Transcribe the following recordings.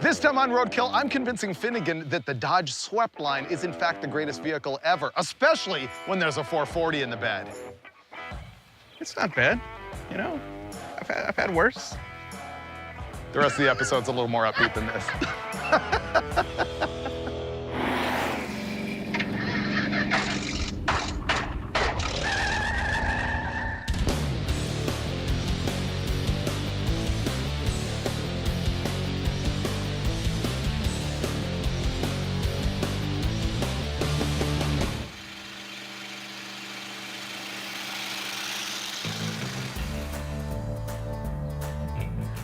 This time on Roadkill, I'm convincing Finnegan that the Dodge Swept line is in fact the greatest vehicle ever, especially when there's a 440 in the bed. It's not bad, you know. I've had worse. The rest of the episode's a little more upbeat than this.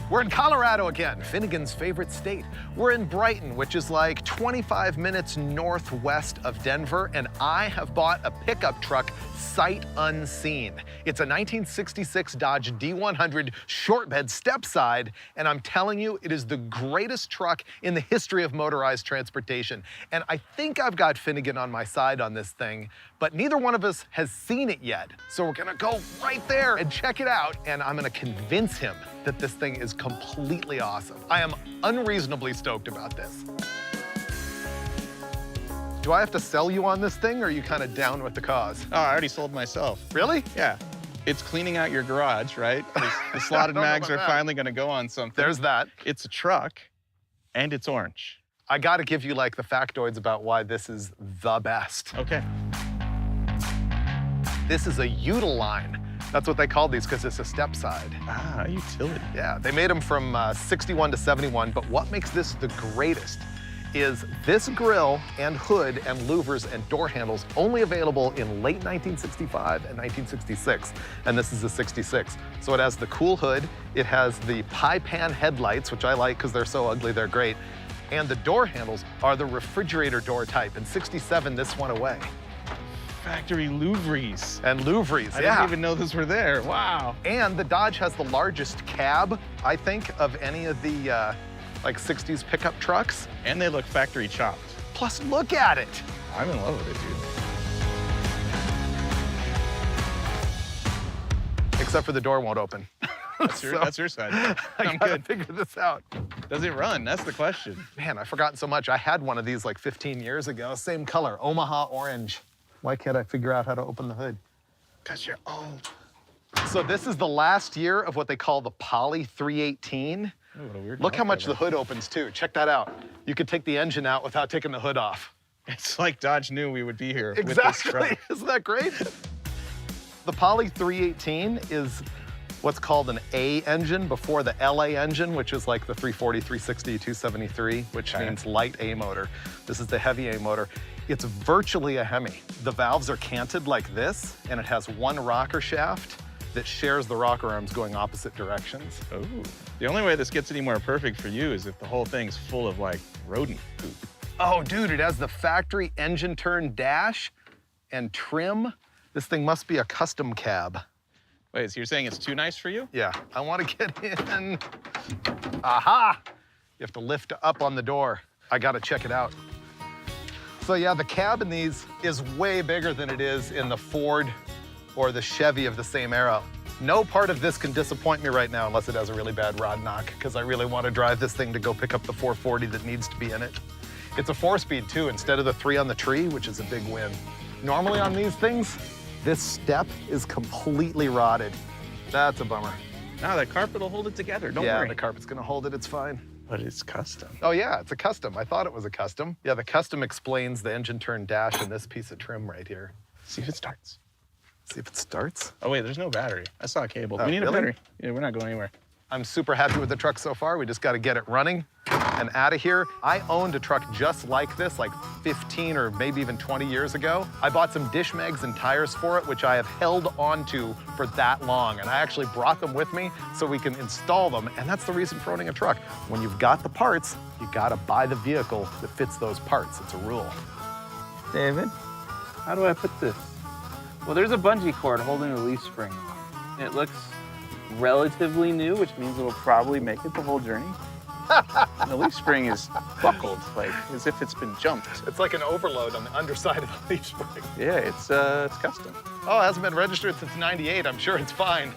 We're in Colorado again, Finnegan's favorite state. We're in Brighton, which is like 25 minutes northwest of Denver, and I have bought a pickup truck sight unseen. It's a 1966 Dodge D100 short bed step side, and I'm telling you, it is the greatest truck in the history of motorized transportation. And I think I've got Finnegan on my side on this thing, but neither one of us has seen it yet. So we're gonna go right there and check it out, and I'm gonna convince him that this thing is completely awesome. I am unreasonably stoked about this. Do I have to sell you on this thing, or are you kind of down with the cause? Oh, I already sold myself. Really? Yeah. It's cleaning out your garage, right? The slotted mags are finally gonna go on something. There's that. It's a truck, and it's orange. I gotta give you like the factoids about why this is the best. Okay. This is a Utiline. That's what they call these because it's a step side. Ah, utility. Yeah, they made them from 61 to 71, but what makes this the greatest is this grille and hood and louvers and door handles only available in late 1965 and 1966, and this is a 66. So it has the cool hood, it has the pie pan headlights, which I like because they're so ugly, they're great, and the door handles are the refrigerator door type. In 67, this went away. Factory louvres. And louvres, I didn't even know those were there. Wow. And the Dodge has the largest cab, I think, of any of the like 60s pickup trucks. And they look factory chopped. Plus, look at it. I'm in love with it, dude. Except for the door won't open. That's your side. I gotta figure this out. Does it run? That's the question. Man, I've forgotten so much. I had one of these like 15 years ago. Same color, Omaha orange. Why can't I figure out how to open the hood? Because you're old. So this is the last year of what they call the Poly 318. Oh, what a weird Look how much the hood opens too. Check that out. You could take the engine out without taking the hood off. It's like Dodge knew we would be here Exactly. with this truck. Isn't that great? The Poly 318 is what's called an A engine before the LA engine, which is like the 340, 360, 273, which means light A motor. This is the heavy A motor. It's virtually a Hemi. The valves are canted like this, and it has one rocker shaft that shares the rocker arms going opposite directions. Oh. The only way this gets any more perfect for you is if the whole thing's full of like rodent poop. Oh, dude, it has the factory engine turn dash and trim. This thing must be a custom cab. Wait, so you're saying it's too nice for you? Yeah, I want to get in. Aha! You have to lift up on the door. I gotta check it out. So yeah, the cab in these is way bigger than it is in the Ford or the Chevy of the same era. No part of this can disappoint me right now unless it has a really bad rod knock, because I really want to drive this thing to go pick up the 440 that needs to be in it. It's a 4-speed too, instead of the 3 on the tree, which is a big win. Normally on these things, this step is completely rotted. That's a bummer. No, that carpet will hold it together, don't worry. Yeah, the carpet's gonna hold it, it's fine. But it's custom. Oh yeah, it's a custom. I thought it was a custom. Yeah, the custom explains the engine turn dash in this piece of trim right here. See if it starts. See if it starts. Oh wait, there's no battery. I saw a cable. Oh, We need really? a battery. Yeah, we're not going anywhere. I'm super happy with the truck so far. We just got to get it running and out of here. I owned a truck just like this, like 15 or maybe even 20 years ago. I bought some dish mags and tires for it, which I have held onto for that long. And I actually brought them with me so we can install them. And that's the reason for owning a truck. When you've got the parts, you got to buy the vehicle that fits those parts. It's a rule. David, how do I put this? Well, there's a bungee cord holding the leaf spring. It looks relatively new, which means it will probably make it the whole journey. And the leaf spring is buckled, like as if it's been jumped. It's like an overload on the underside of the leaf spring. Yeah, it's custom. Oh, it hasn't been registered since '98. I'm sure it's fine.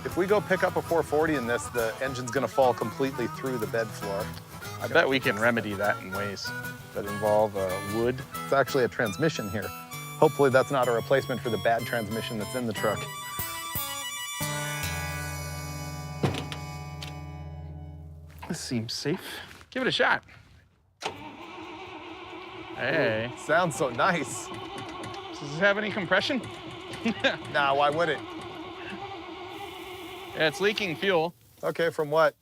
If we go pick up a 440 in this, the engine's gonna fall completely through the bed floor. I bet we can remedy that in ways that involve wood. It's actually a transmission here. Hopefully that's not a replacement for the bad transmission that's in the truck. This seems safe. Give it a shot. Hey. Ooh, sounds so nice. Does this have any compression? Nah, why would it? Yeah, it's leaking fuel. Okay, from what?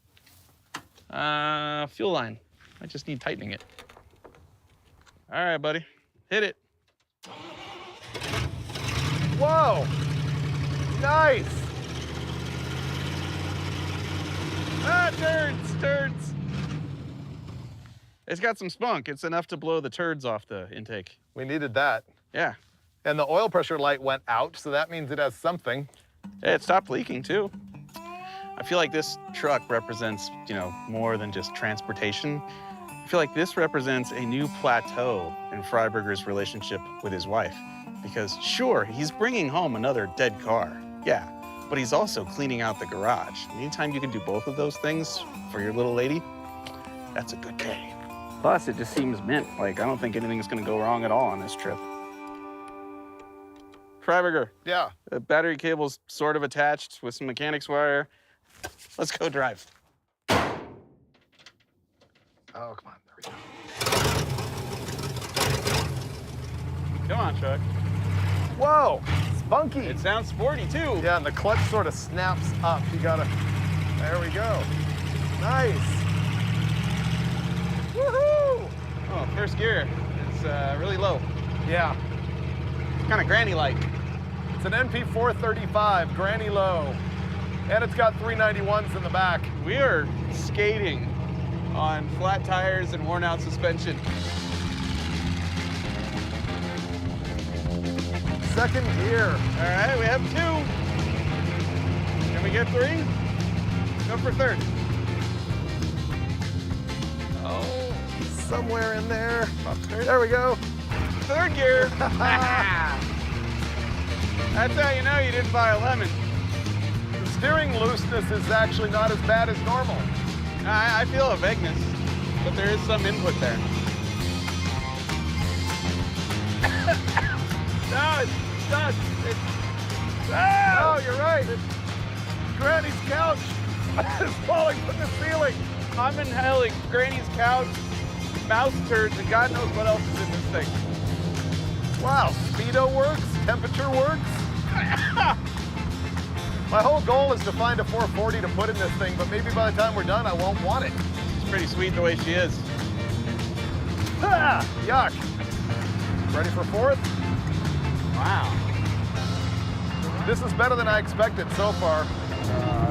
Fuel line. I just need tightening it. All right, buddy. Hit it. Whoa! Nice! Ah, turds. It's got some spunk. It's enough to blow the turds off the intake. We needed that. Yeah. And the oil pressure light went out, so that means it has something. Hey, it stopped leaking too. I feel like this truck represents, more than just transportation. I feel like this represents a new plateau in Freiberger's relationship with his wife. Because sure, he's bringing home another dead car, yeah, but he's also cleaning out the garage. Anytime you can do both of those things for your little lady, that's a good day. Plus, it just seems mint. Like, I don't think anything's gonna go wrong at all on this trip. Freiberger. Yeah. The battery cable's sort of attached with some mechanics wire. Let's go drive. Oh, come on, there we go. Come on, truck. Whoa, spunky. It sounds sporty too. Yeah, and the clutch sort of snaps up. You gotta, there we go. Nice. Woohoo! Oh, first gear is really low. Yeah, Kind of granny-like. it's an NP435, granny low. And it's got 391s in the back. We are skating on flat tires and worn out suspension. Second gear. All right, we have 2. Can we get 3? Go for third. Oh, somewhere in there. There we go. Third gear. That's how you know you didn't buy a lemon. The steering looseness is actually not as bad as normal. I feel a vagueness, but there is some input there. No, it's done. Oh, you're right. Granny's couch is falling from the ceiling. I'm inhaling Granny's couch, mouse turds, and God knows what else is in this thing. Wow, speedo works, temperature works. My whole goal is to find a 440 to put in this thing, but maybe by the time we're done, I won't want it. It's pretty sweet the way she is. Ah, yuck. Ready for fourth? Wow. This is better than I expected so far.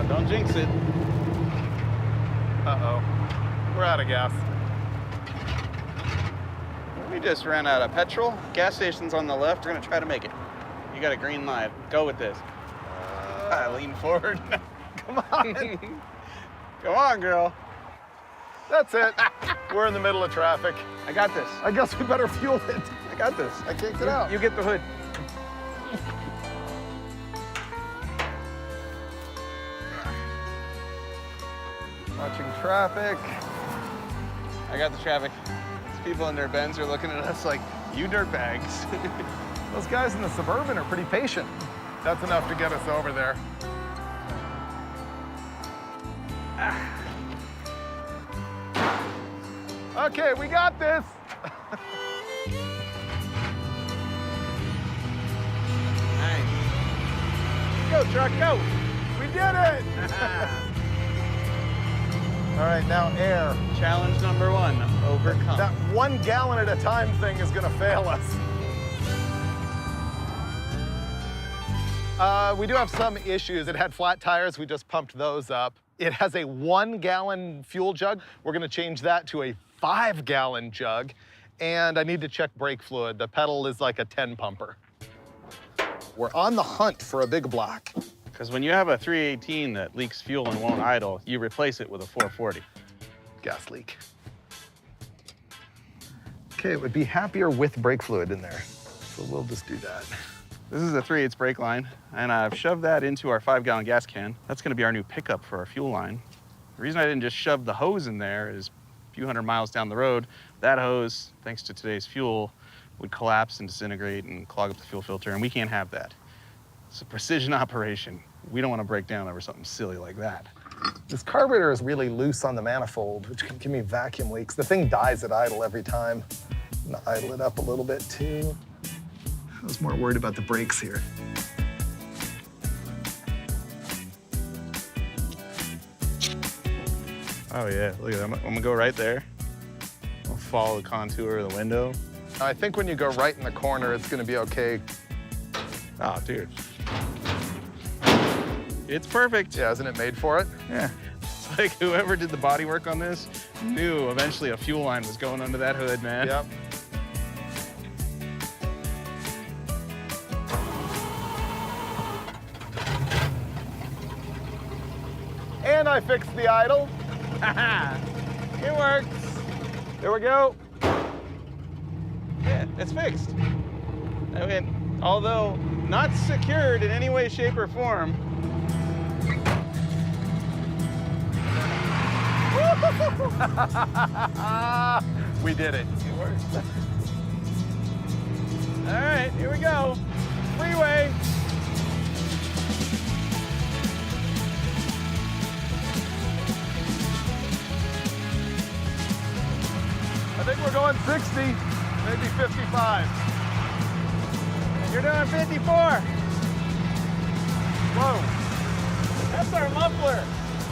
Don't jinx it. Uh-oh. We're out of gas. We just ran out of petrol. Gas station's on the left. We're gonna try to make it. You got a green light. Go with this. Lean forward. Come on. Come on, girl. That's it. We're in the middle of traffic. I got this. I guess we better fuel it. I got this. I kicked it out. You get the hood. Watching traffic. I got the traffic. These people in their Benz are looking at us like, you dirtbags. Those guys in the Suburban are pretty patient. That's enough to get us over there. Okay, we got this. Nice. Go, truck, go. We did it. All right, now air. Challenge number 1, overcome. That 1 gallon at a time thing is gonna fail us. We do have some issues. It had flat tires, we just pumped those up. It has a 1 gallon fuel jug. We're gonna change that to a 5 gallon jug. And I need to check brake fluid. The pedal is like a 10 pumper. We're on the hunt for a big block. Because when you have a 318 that leaks fuel and won't idle, you replace it with a 440. Gas leak. Okay, it would be happier with brake fluid in there. So we'll just do that. This is a 3/8 brake line, and I've shoved that into our 5-gallon gas can. That's gonna be our new pickup for our fuel line. The reason I didn't just shove the hose in there is a few hundred miles down the road, that hose, thanks to today's fuel, would collapse and disintegrate and clog up the fuel filter, and we can't have that. It's a precision operation. We don't want to break down over something silly like that. This carburetor is really loose on the manifold, which can give me vacuum leaks. The thing dies at idle every time. I'm gonna idle it up a little bit too. I was more worried about the brakes here. Oh yeah, look at that. I'm gonna go right there. I'll follow the contour of the window. I think when you go right in the corner, it's gonna be okay. Oh, dude. It's perfect. Yeah, isn't it made for it? Yeah. It's like whoever did the body work on this knew eventually a fuel line was going under that hood, man. Yep. And I fixed the idle. It works. There we go. Yeah, it's fixed. I mean, although not secured in any way, shape, or form. We did it. It works. All right, here we go. Freeway. I think we're going 60, maybe 55. You're doing 54. Whoa. That's our muffler.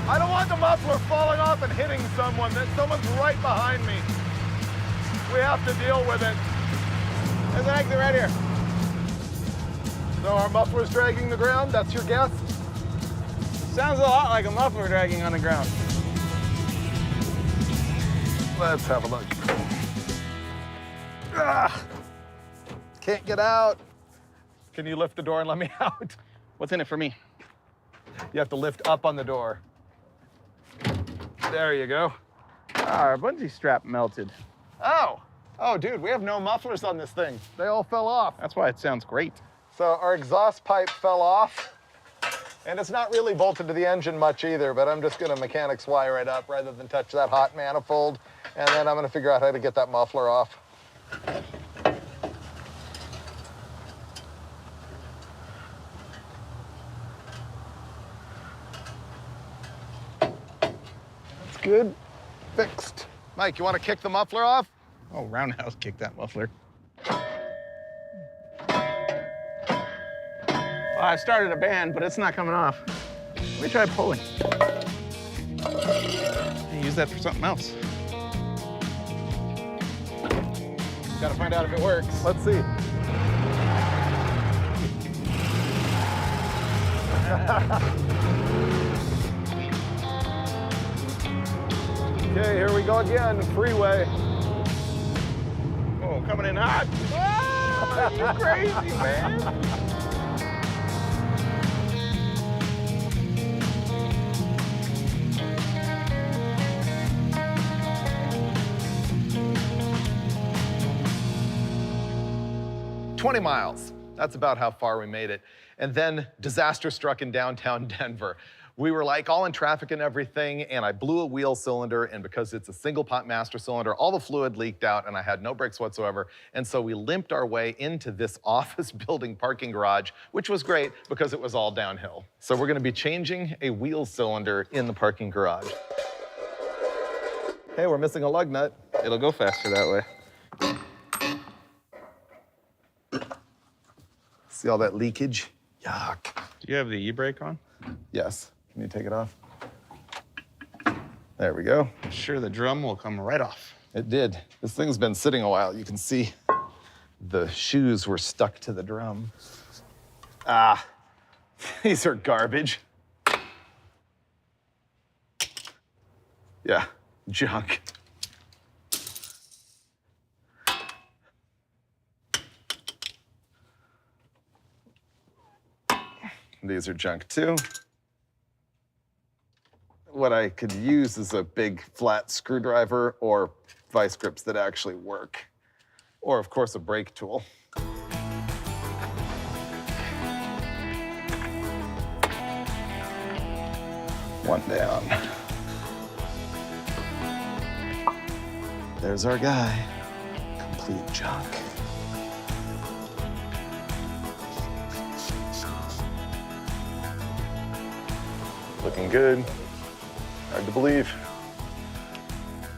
I don't want the muffler falling off and hitting someone. Someone's right behind me. We have to deal with it. There's an exit right here. So our muffler's dragging the ground, that's your guess? Sounds a lot like a muffler dragging on the ground. Let's have a look. Ah, can't get out. Can you lift the door and let me out? What's in it for me? You have to lift up on the door. There you go. Ah, our bungee strap melted. Oh, dude, we have no mufflers on this thing. They all fell off. That's why it sounds great. So our exhaust pipe fell off, and it's not really bolted to the engine much either, but I'm just gonna mechanics wire it up rather than touch that hot manifold, and then I'm gonna figure out how to get that muffler off. That's good, fixed. Mike, you wanna kick the muffler off? Oh, roundhouse kicked that muffler. Well, I started a band, but it's not coming off. Let me try pulling. Use that for something else. Gotta find out if it works. Let's see. Okay, here we go again, freeway. Oh, coming in hot. Oh, you crazy, man. 20 miles. That's about how far we made it. And then disaster struck in downtown Denver. We were like all in traffic and everything, and I blew a wheel cylinder, and because it's a single pot master cylinder, all the fluid leaked out and I had no brakes whatsoever. And so we limped our way into this office building parking garage, which was great because it was all downhill. So we're gonna be changing a wheel cylinder in the parking garage. Hey, we're missing a lug nut. It'll go faster that way. See all that leakage? Yuck. Do you have the e-brake on? Yes. Can you take it off? There we go. I'm sure the drum will come right off. It did. This thing's been sitting a while. You can see the shoes were stuck to the drum. Ah, these are garbage. Yeah, junk. These are junk too. What I could use is a big flat screwdriver or vice grips that actually work. Or of course a brake tool. One down. There's our guy. Complete junk. Looking good. Hard to believe.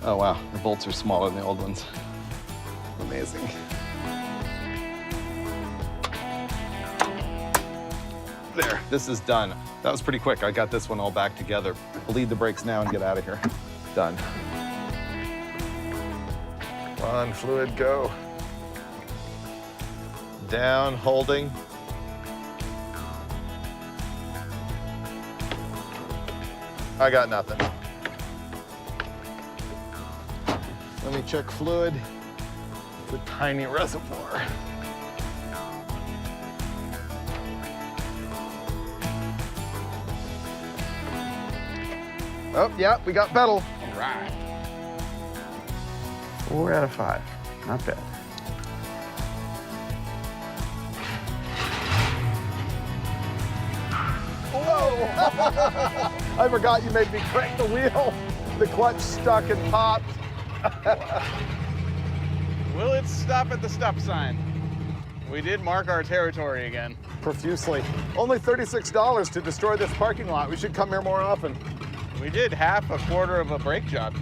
Oh wow, the bolts are smaller than the old ones. Amazing. There, this is done. That was pretty quick. I got this one all back together. Bleed the brakes now and get out of here. Done. Come on, fluid, go. Down, holding. I got nothing. Let me check fluid. It's a tiny reservoir. Oh, yeah, we got pedal. All right. 4 out of 5. Not bad. Whoa! I forgot you made me crank the wheel. The clutch stuck and popped. Will it stop at the stop sign? We did mark our territory again. Profusely. Only $36 to destroy this parking lot. We should come here more often. We did half a quarter of a brake job.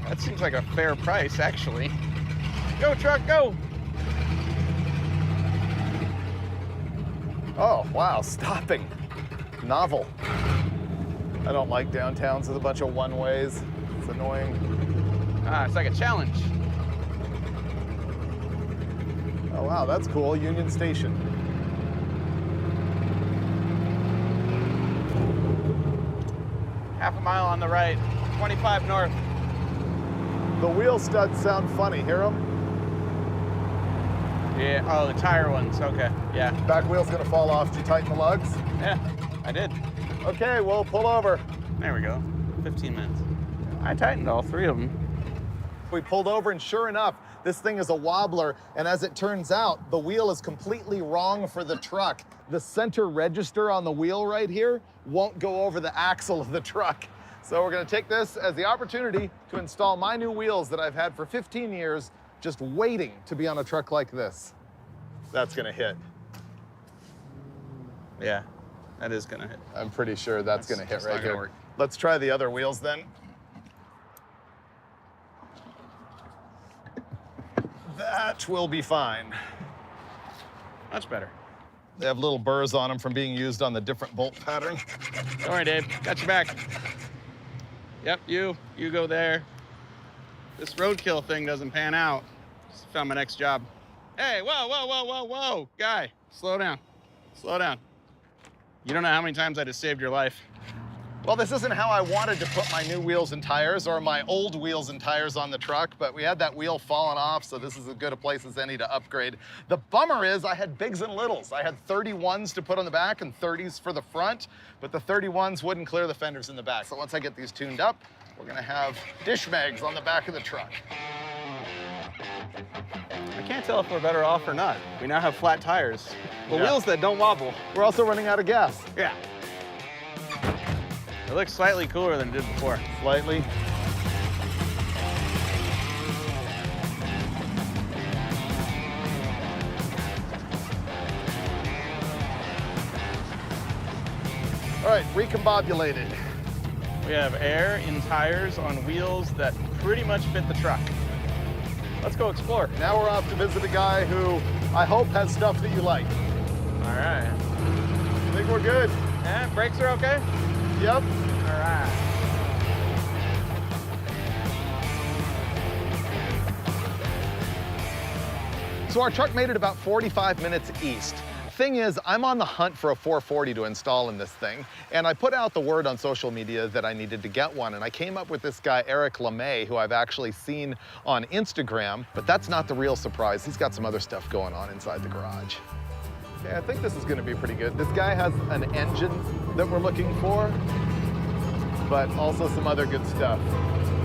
That seems like a fair price, actually. Go, truck, go! Oh, wow, stopping. Novel. I don't like downtowns with a bunch of one-ways. It's annoying. Ah, it's like a challenge. Oh, wow, that's cool. Union Station. Half a mile on the right, 25 north. The wheel studs sound funny. Hear them? Yeah, oh, the tire ones, okay, yeah. Back wheel's gonna fall off. Did you tighten the lugs? Yeah, I did. Okay, well, pull over. There we go, 15 minutes. I tightened all 3 of them. We pulled over, and sure enough, this thing is a wobbler, and as it turns out, the wheel is completely wrong for the truck. The center register on the wheel right here won't go over the axle of the truck. So we're gonna take this as the opportunity to install my new wheels that I've had for 15 years, just waiting to be on a truck like this. That's gonna hit. Yeah, that is gonna hit. I'm pretty sure that's gonna hit That's right not gonna here. work. Let's try the other wheels then. That will be fine. Much better. They have little burrs on them from being used on the different bolt pattern. Don't worry, Dave, got your back. Yep, you go there. This roadkill thing doesn't pan out. Just found my next job. Hey, whoa, guy, slow down, slow down. You don't know how many times I just saved your life. Well, this isn't how I wanted to put my new wheels and tires or my old wheels and tires on the truck, but we had that wheel falling off, so this is as good a place as any to upgrade. The bummer is I had bigs and littles. I had 31s to put on the back and 30s for the front, but the 31s wouldn't clear the fenders in the back. So once I get these tuned up, we're gonna have dish mags on the back of the truck. I can't tell if we're better off or not. We now have flat tires. Well, Yeah. wheels that don't wobble. We're also running out of gas. Yeah. It looks slightly cooler than it did before. Slightly. All right, recombobulated. We have air in tires on wheels that pretty much fit the truck. Let's go explore. Now we're off to visit a guy who I hope has stuff that you like. All right. I think we're good. Yeah, brakes are okay? Yep. All right. So our truck made it about 45 minutes east. Thing is, I'm on the hunt for a 440 to install in this thing, and I put out the word on social media that I needed to get one, and I came up with this guy, Eric LeMay, who I've actually seen on Instagram, but that's not the real surprise. He's got some other stuff going on inside the garage. Yeah, I think this is gonna be pretty good. This guy has an engine that we're looking for, but also some other good stuff.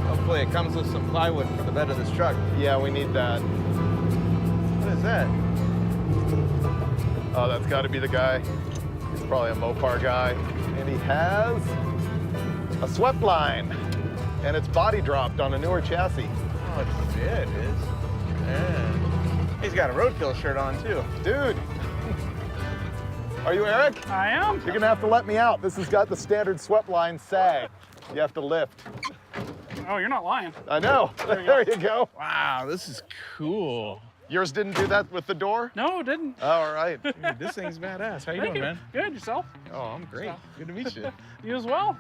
Hopefully it comes with some plywood for the bed of this truck. Yeah, we need that. What is that? Oh, that's gotta be the guy. He's probably a Mopar guy. And he has a swept line, and it's body dropped on a newer chassis. Oh, yeah, it is. Yeah. He's got a Roadkill shirt on, too. Dude, are you Eric? I am. You're gonna have to let me out. This has got the standard swept line sag. You have to lift. Oh, you're not lying. I know. There you go. Wow, this is cool. Yours didn't do that with the door? No, it didn't. Oh, all right. Dude, this thing's badass. How you Thank doing, you. man? Good, yourself? Oh, I'm great. Good to meet you. You as well.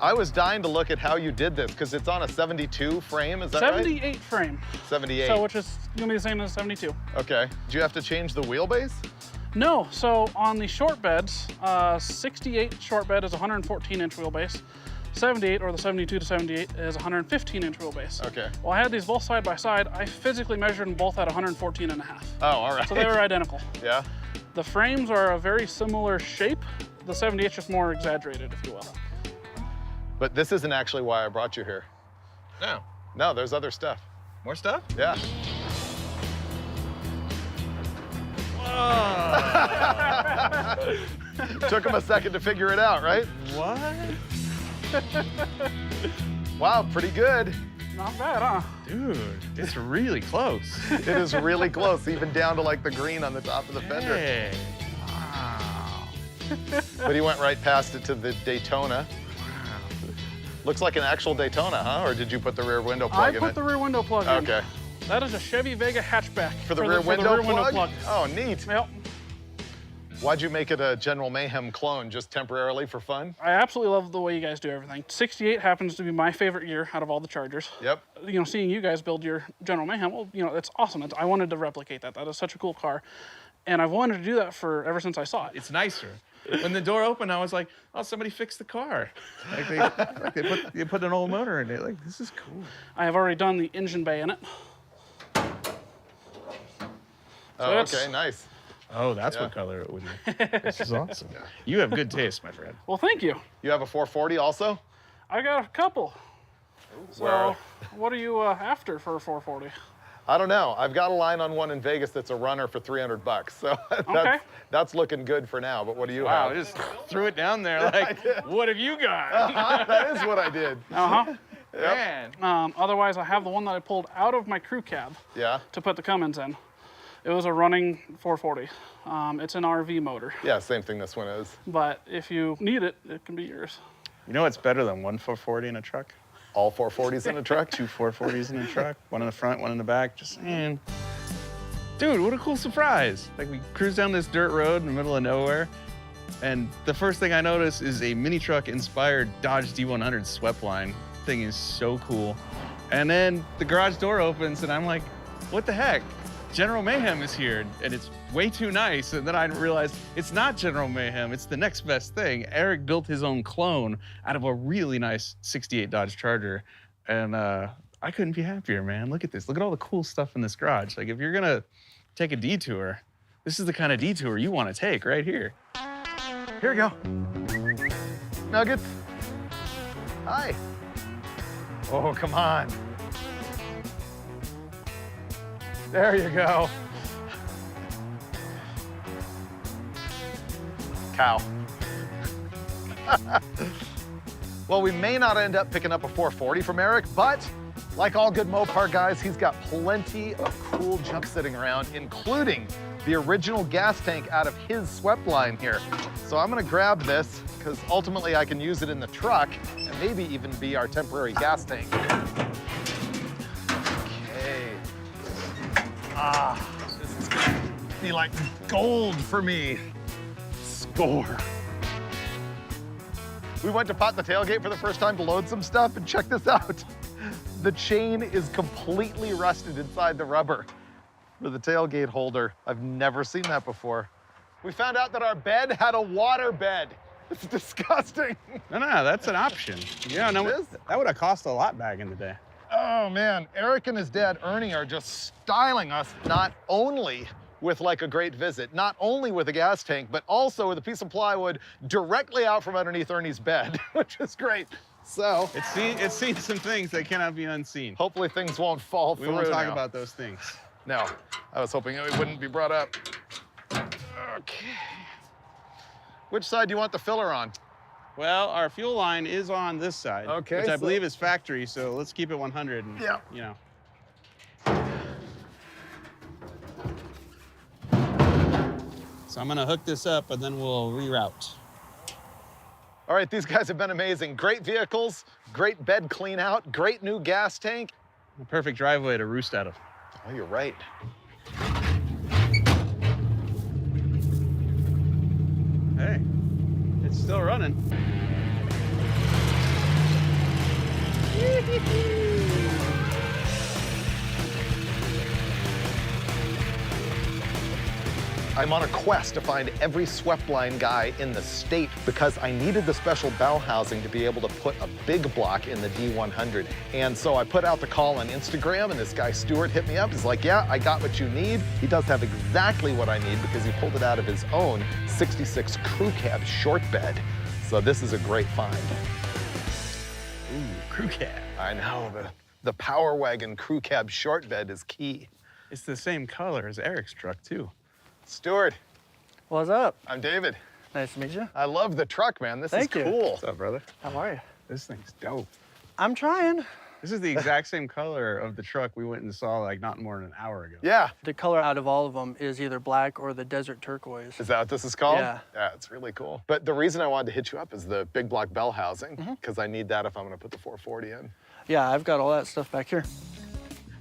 I was dying to look at how you did this because it's on a 72 frame, is that 78 frame. right? 78. So which is gonna be the same as 72. Okay. Do you have to change the wheelbase? No, so on the short beds, 68 short bed is 114-inch wheelbase. 78, or the 72 to 78, is 115-inch wheelbase. Okay. Well, I had these both side by side. I physically measured them both at 114 and a half. Oh, all right. So they were identical. Yeah. The frames are a very similar shape. The 78 is just more exaggerated, if you will. But this isn't actually why I brought you here. No. No, there's other stuff. More stuff? Yeah. Whoa. Took him a second to figure it out, right? What? Wow, pretty good. Not bad, huh? Dude, it's really close. It is really close, even down to like the green on the top of the fender. Hey. Wow. But he went right past it to the Daytona. Looks like an actual Daytona, huh? Or did you put the rear window plug in it? I put the rear window plug in. Okay. That is a Chevy Vega hatchback. For the rear window plug? plug. Oh, neat. Yep. Why'd you make it a General Mayhem clone, just temporarily for fun? I absolutely love the way you guys do everything. 68 happens to be my favorite year out of all the Chargers. Yep. You know, seeing you guys build your General Mayhem, well, you know, it's awesome. I wanted to replicate that. That is such a cool car. And I've wanted to do that ever since I saw it. It's nicer. When the door opened, I was like, oh, somebody fixed the car. Like they put an old motor in it. Like, this is cool. I have already done the engine bay in it. Oh, it's- okay, nice. Oh, that's Yeah. what color it would be. This is awesome. You have good taste, my friend. Well, thank you. You have a 440 also? I got a couple. So, Where- what are you after for a 440? I don't know. I've got a line on one in Vegas that's a runner for $300. So Okay. that's looking good for now. But what do you Wow, have? just threw it down there like, what have you got? That is what I did. Uh-huh. Man. Otherwise, I have the one that I pulled out of my crew cab Yeah. to put the Cummins in. It was a running 440. It's an RV motor, Yeah, same thing this one is. but if you need it, it can be yours. You know what's better than one 440 in a truck? All 440s in a truck? Two 440s in a truck, one in the front, one in the back. Just saying. Dude, what a cool surprise. Like, we cruise down this dirt road in the middle of nowhere, and the first thing I notice is a mini truck inspired Dodge D100 swept line. Thing is so cool. And then the garage door opens and I'm like, what the heck? General Mayhem is here, and it's way too nice. And then I realized it's not General Mayhem, it's the next best thing. Eric built his own clone out of a really nice 68 Dodge Charger. And I couldn't be happier, man. Look at this. Look at all the cool stuff in this garage. Like, if you're gonna take a detour, this is the kind of detour you want to take right here. Here we go. Nuggets. Hi. Oh, come on. There you go. Cow. Well, we may not end up picking up a 440 from Eric, but like all good Mopar guys, he's got plenty of cool junk sitting around, including the original gas tank out of his swept line here. So I'm gonna grab this, because ultimately I can use it in the truck and maybe even be our temporary gas tank. This is gonna be like gold for me. Score. We went to pot the tailgate for the first time to load some stuff, and check this out. The chain is completely rusted inside the rubber for the tailgate holder. I've never seen that before. We found out that our bed had a water bed. It's disgusting. No, that's an option. Yeah, no, It is? that would have cost a lot back in the day. Oh man, Eric and his dad, Ernie, are just styling us not only with like a great visit, not only with a gas tank, but also with a piece of plywood directly out from underneath Ernie's bed, which is great. So It's seen some things that cannot be unseen. hopefully things won't fall We through won't talk now. about those things. No, I was hoping it wouldn't be brought up. Okay. Which side do you want the filler on? Well, our fuel line is on this side, Okay, which I so- believe is factory, so let's keep it 100 and, Yeah. you know. So I'm gonna hook this up and then we'll reroute. All right, these guys have been amazing. Great vehicles, great bed clean out, great new gas tank. A perfect driveway to roost out of. Oh, you're right. Hey, it's still running. I'm on a quest to find every swept line guy in the state because I needed the special bell housing to be able to put a big block in the D100. And so I put out the call on Instagram, and this guy Stuart hit me up. He's like, yeah, I got what you need. He does have exactly what I need because he pulled it out of his own 66 crew cab short bed. So this is a great find. Ooh, crew cab. I know, the Power Wagon crew cab short bed is key. It's the same color as Eric's truck, too. Stuart, What's up? I'm David. Nice to meet you. I love the truck, man. This Thank is you. cool. What's up, brother? How are you? This thing's dope. I'm trying. This is the exact same color of the truck we went and saw like not more than an hour ago. Yeah. The color out of all of them is either black or the desert turquoise. Is that what this is called? Yeah. Yeah, it's really cool. But the reason I wanted to hit you up is the big block bell housing, because I need that if I'm gonna put the 440 in. Yeah, I've got all that stuff back here.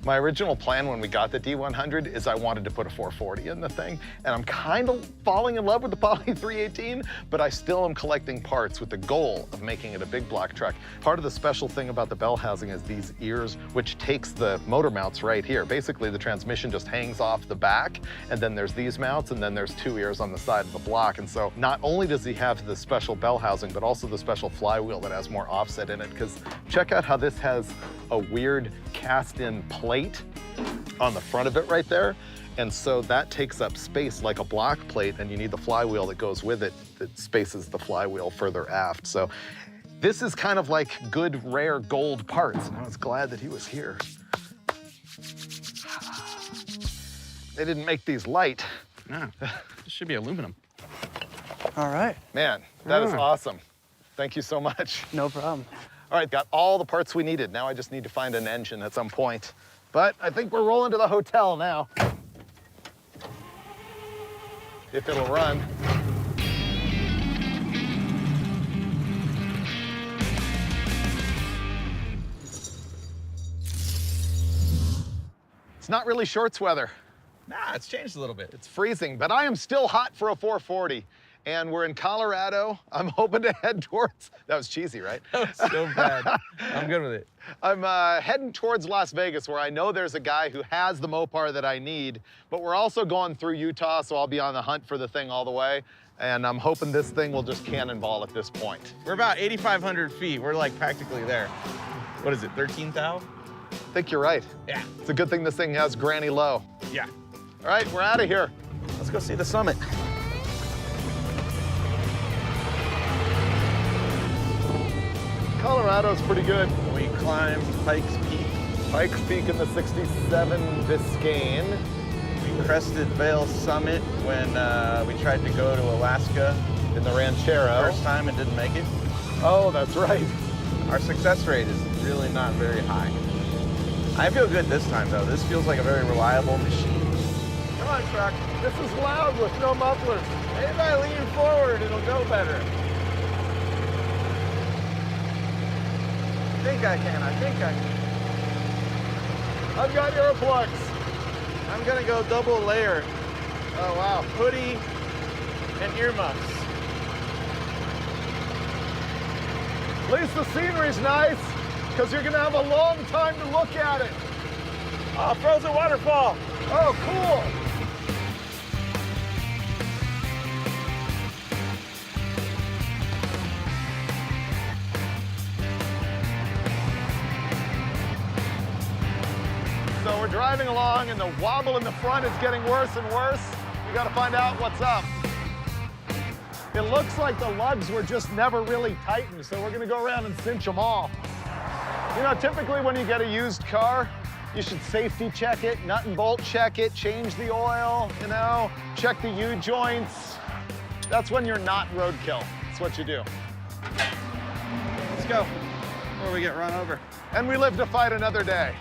My original plan when we got the D100 is I wanted to put a 440 in the thing, and I'm kind of falling in love with the Poly 318, but I still am collecting parts with the goal of making it a big block truck. Part of the special thing about the bell housing is these ears, which takes the motor mounts right here. Basically, the transmission just hangs off the back, and then there's these mounts, and then there's two ears on the side of the block. And so not only does he have the special bell housing, but also the special flywheel that has more offset in it, because check out how this has a weird cast-in plate on the front of it right there. And so that takes up space like a block plate, and you need the flywheel that goes with it that spaces the flywheel further aft. So this is kind of like good, rare gold parts, and I was glad that he was here. They didn't make these light. No, this should be aluminum. All right. Man, that is awesome. Thank you so much. No problem. All right, got all the parts we needed. Now I just need to find an engine at some point. But I think we're rolling to the hotel now. If it'll run. It's not really shorts weather. Nah, it's changed a little bit. It's freezing, but I am still hot for a 440. And we're in Colorado. I'm hoping to head towards, that was cheesy, right? That was so bad. I'm good with it. I'm heading towards Las Vegas, where I know there's a guy who has the Mopar that I need, but we're also going through Utah, so I'll be on the hunt for the thing all the way. And I'm hoping this thing will just cannonball at this point. We're about 8,500 feet. We're like practically there. What is it, 13 thou? I think you're right. Yeah. It's a good thing this thing has granny low. Yeah. All right, we're out of here. Let's go see the summit. Colorado's pretty good. We climbed Pikes Peak. Pikes Peak in the 67 Biscayne. We crested Vail Summit when we tried to go to Alaska In the Ranchero. first time and didn't make it. Oh, that's right. Our success rate is really not very high. I feel good this time, though. This feels like a very reliable machine. Come on, truck. This is loud with no mufflers. Maybe if I lean forward, it'll go better. I think I can. I've got earplugs. I'm gonna go double layer. Oh, wow. Hoodie and earmuffs. At least the scenery's nice, because you're gonna have a long time to look at it. Oh, frozen waterfall. Oh, cool. So we're driving along, and the wobble in the front is getting worse and worse. We gotta find out what's up. It looks like the lugs were just never really tightened, so we're gonna go around and cinch them all. You know, typically when you get a used car, you should safety check it, nut and bolt check it, change the oil, you know, check the U-joints. That's when you're not roadkill. That's what you do. go before we get run over. And we live to fight another day.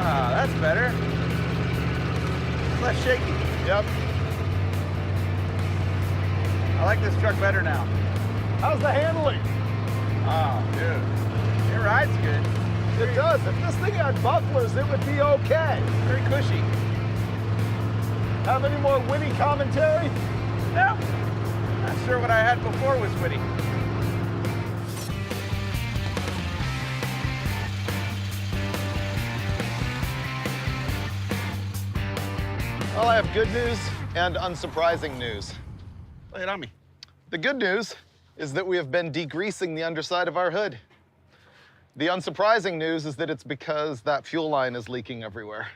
Ah, that's better. Less shaky. Yep. I like this truck better now. How's the handling? Oh, dude. It rides good. It does. If this thing had bucklers, it would be okay. Very cushy. Have any more witty commentary? No. Not sure what I had before was witty. Well, I have good news and unsurprising news. Lay it on me. The good news is that we have been degreasing the underside of our hood. The unsurprising news is that it's because that fuel line is leaking everywhere.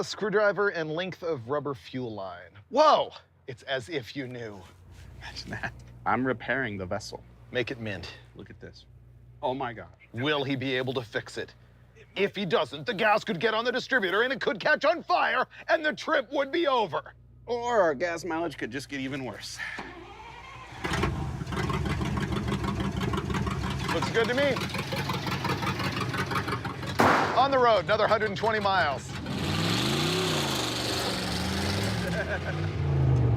Screwdriver and length of rubber fuel line. Whoa! It's as if you knew. Imagine that. I'm repairing the vessel. Make it mint. Look at this. Oh my gosh. Will he be able to fix it? If he doesn't, the gas could get on the distributor and it could catch on fire and the trip would be over. Or our gas mileage could just get even worse. Looks good to me. On the road, another 120 miles.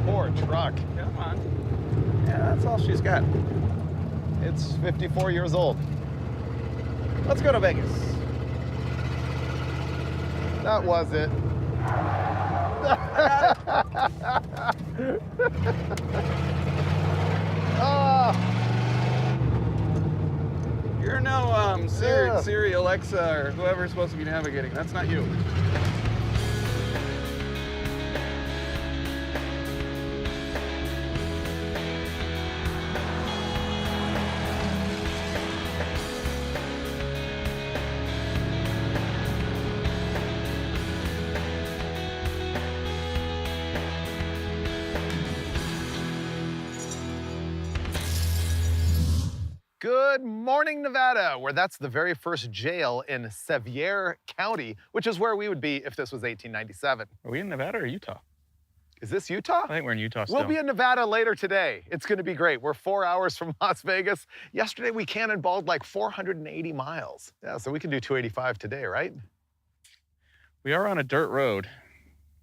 Poor truck. Come on. Yeah, that's all she's got. It's 54 years old. Let's go to Vegas. That was it. You're no Siri, Alexa, or whoever's supposed to be navigating. That's not you. Good morning, Nevada, where that's the very first jail in Sevier County, which is where we would be if this was 1897. Are we in Nevada or Utah? Is this Utah? I think we're in Utah still. We'll be in Nevada later today. It's going to be great. We're 4 hours from Las Vegas. Yesterday, we cannonballed like 480 miles. Yeah, so we can do 285 today, right? We are on a dirt road,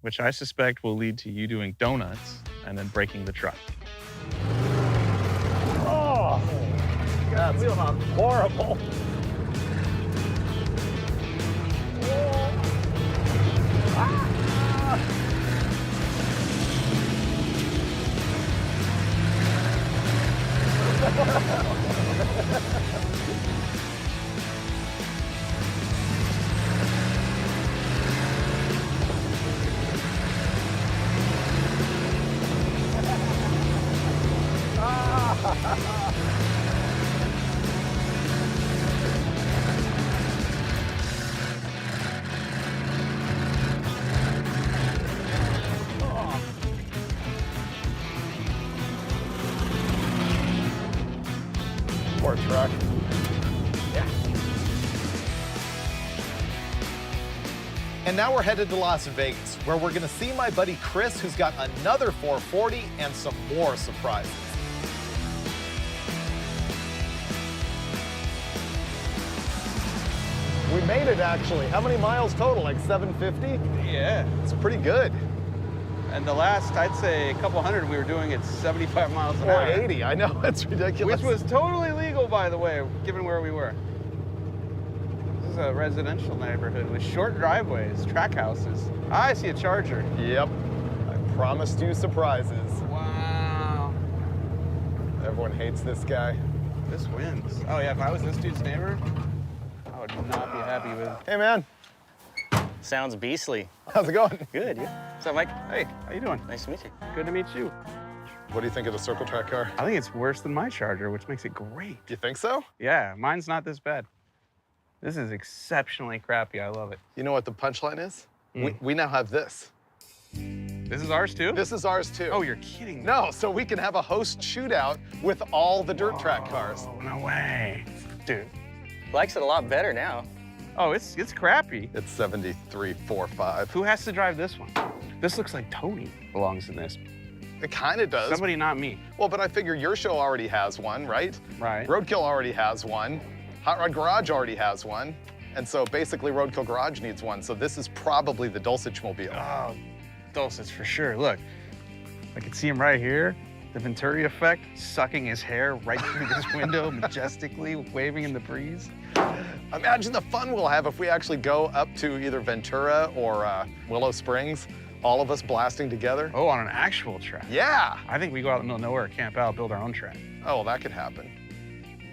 which I suspect will lead to you doing donuts and then breaking the truck. Oh, God, wheel hop. Horrible. Poor truck. Yeah. And now we're headed to Las Vegas, where we're going to see my buddy Chris, who's got another 440 and some more surprises. We made it, actually. How many miles total? Like 750? Yeah. It's pretty good. And the last, I'd say, a couple hundred, we were doing it 75 miles an hour. 480, I know, it's ridiculous. Which was totally legal, by the way, given where we were. This is a residential neighborhood with short driveways, track houses. I see a Charger. Yep. I promised you surprises. Wow. Everyone hates this guy. This wins. Oh yeah, if I was this dude's neighbor, I would not be happy with it. Hey, man. Sounds beastly. How's it going? Good, yeah. What's up, Mike? Hey, how you doing? Nice to meet you. Good to meet you. What do you think of the circle track car? I think it's worse than my Charger, which makes it great. You think so? Yeah, mine's not this bad. This is exceptionally crappy. I love it. You know what the punchline is? We now have this. This is ours too? This is ours too. Oh, you're kidding me. No, so we can have a host shootout with all the dirt track cars. Oh, no way. Dude. Likes it a lot better now. Oh, it's crappy. It's 73.45. Who has to drive this one? This looks like Tony belongs in this. It kind of does. Somebody not me. Well, but I figure your show already has one, right? Right. Roadkill already has one. Hot Rod Garage already has one. And so basically Roadkill Garage needs one. So this is probably the Dulcich mobile. Oh, Dulcich for sure. Look, I can see him right here. The Venturi effect, sucking his hair right through this window, majestically waving in the breeze. Imagine the fun we'll have if we actually go up to either Ventura or Willow Springs, all of us blasting together. Oh, on an actual track. Yeah. I think we go out in the middle of nowhere, camp out, build our own track. Oh, well, that could happen.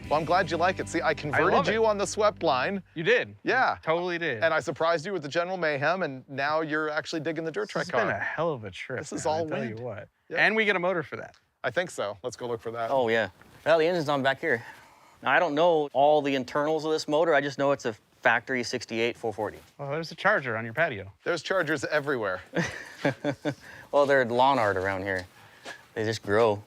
Well, I'm glad you like it. See, I love converted it. you on the swept line. You did. Yeah. You totally did. And I surprised you with the General Mayhem, and now you're actually digging the dirt track This has been a car. hell of a trip. This is man, all I tell wind. you what. Yep. And we get a motor for that. I think so. Let's go look for that. Oh, yeah. Well, the engine's on back here. Now, I don't know all the internals of this motor. I just know it's a factory 68 440. Well, there's a charger on your patio. There's chargers everywhere. Well, they're lawn art around here. They just grow.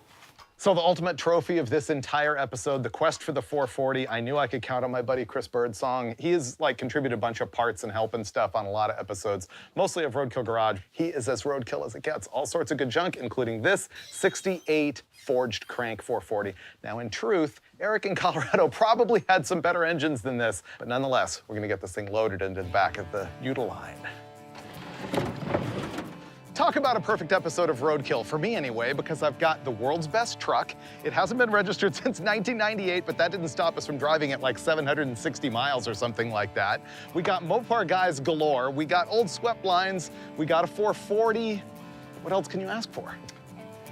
So the ultimate trophy of this entire episode, the quest for the 440, I knew I could count on my buddy Chris Birdsong. He has contributed a bunch of parts and help and stuff on a lot of episodes, mostly of Roadkill Garage. He is as roadkill as it gets. All sorts of good junk, including this 68 forged crank 440. Now, in truth, Eric in Colorado probably had some better engines than this, but nonetheless, we're gonna get this thing loaded into the back of the Utiline. Talk about a perfect episode of Roadkill, for me anyway, because I've got the world's best truck. It hasn't been registered since 1998, but that didn't stop us from driving it like 760 miles or something like that. We got Mopar guys galore. We got old swept lines. We got a 440. What else can you ask for?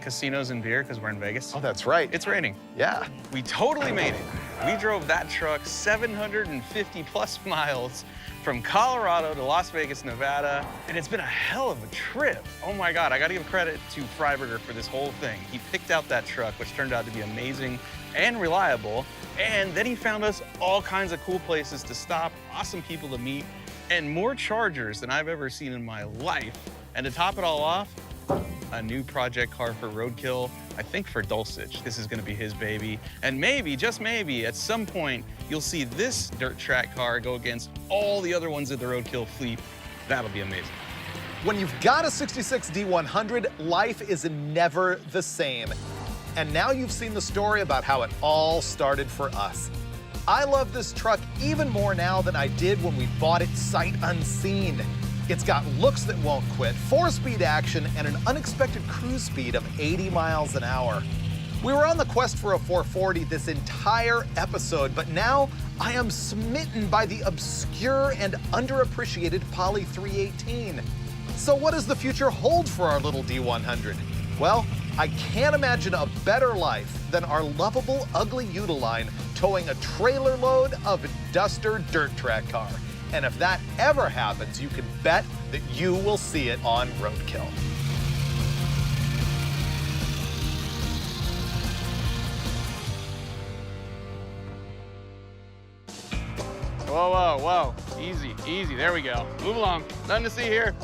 Casinos and beer, because we're in Vegas. Oh, that's right. It's raining. Yeah. We totally made it. We drove that truck 750 plus miles from Colorado to Las Vegas, Nevada, and it's been a hell of a trip. Oh my God, I gotta give credit to Freiberger for this whole thing. He picked out that truck, which turned out to be amazing and reliable, and then he found us all kinds of cool places to stop, awesome people to meet, and more chargers than I've ever seen in my life. And to top it all off, a new project car for Roadkill, I think for Dulcich. This is gonna be his baby. And maybe, just maybe, at some point, you'll see this dirt track car go against all the other ones in the Roadkill fleet. That'll be amazing. When you've got a 66 D100, life is never the same. And now you've seen the story about how it all started for us. I love this truck even more now than I did when we bought it sight unseen. It's got looks that won't quit, 4-speed action, and an unexpected cruise speed of 80 miles an hour. We were on the quest for a 440 this entire episode, but now I am smitten by the obscure and underappreciated Poly 318. So what does the future hold for our little D100? Well, I can't imagine a better life than our lovable, ugly Utiline towing a trailer load of Duster dirt track car. And if that ever happens, you can bet that you will see it on Roadkill. Whoa, whoa, whoa. Easy, easy. There we go. Move along. Nothing to see here.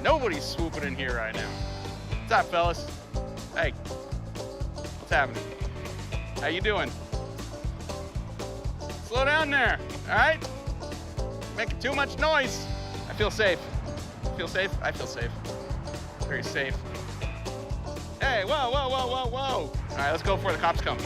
Nobody's swooping in here right now. What's up, fellas? Hey, what's happening? How you doing? Slow down there, all right? Making too much noise. I feel safe. Feel safe? I feel safe. Very safe. Hey, whoa, whoa, whoa, whoa, whoa. All right, let's go before the cops come.